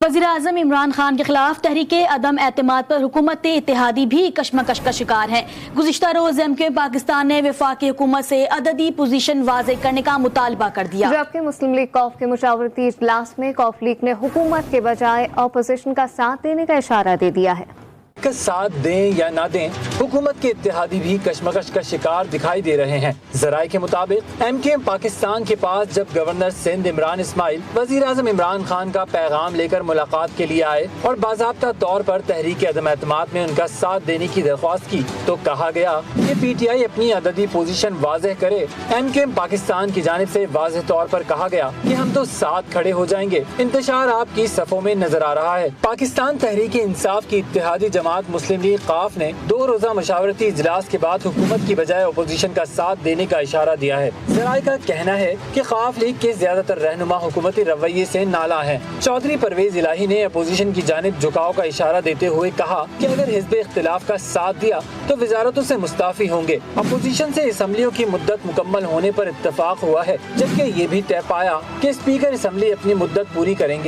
वज़ीर-ए-आज़म इमरान खान के खिलाफ तहरीक अदम एतमाद पर हुकूमत इत्तेहादी भी कशमकश का शिकार है। गुज़िश्ता रोज़ एमक्यू पाकिस्तान ने वफाकी हुकूमत से अददी पोजीशन वाज़ेह करने का मुतालबा कर दिया, जबकि मुस्लिम लीग कौफ के मुशावरती इजलास में कौफ लीग ने हुकूमत के बजाय अपोजिशन का साथ देने का इशारा दे दिया है। का साथ दें या ना दें, हुकूमत के इत्तेहादी भी कशमकश का शिकार दिखाई दे रहे हैं। ज़राए के मुताबिक एमक्यूएम पाकिस्तान के पास जब गवर्नर सिंध इमरान इस्माइल वज़ीर-ए-आज़म इमरान खान का पैगाम लेकर मुलाकात के लिए आए और बाज़ाब्ता तौर पर तहरीक अदम एतमाद में उनका साथ देने की दरख्वास्त की, तो कहा गया कि पीटीआई अपनी अददी पोजीशन वाज़ेह करे। एमक्यूएम पाकिस्तान की जानिब से वाज़ेह तौर पर कहा गया कि हम तो साथ खड़े हो जाएंगे। इंतशार आपकी सफ़ों में नजर आ रहा है। पाकिस्तान तहरीक इंसाफ की इत्तेहादी जमात मुस्लिम लीग काफ ने 2 रोज़ा मशावरती इजलास के बाद हुकूमत की बजाय अपोजिशन का साथ देने का इशारा दिया है। ज़राए का कहना है कि काफ लीग के ज्यादातर रहनुमा हुकूमती रवैये से नाला है। चौधरी परवेज इलाही ने अपोजिशन की जानिब झुकाव का इशारा देते हुए कहा कि अगर हिज़्ब इख्तिलाफ का साथ दिया तो वजारतों से मुस्ताफी होंगे। अपोजिशन से असम्बलियों की मुद्दत मुकम्मल होने पर इत्तफाक हुआ है, जबकि ये भी तय पाया कि स्पीकर असम्बली अपनी मुद्दत पूरी करेंगे।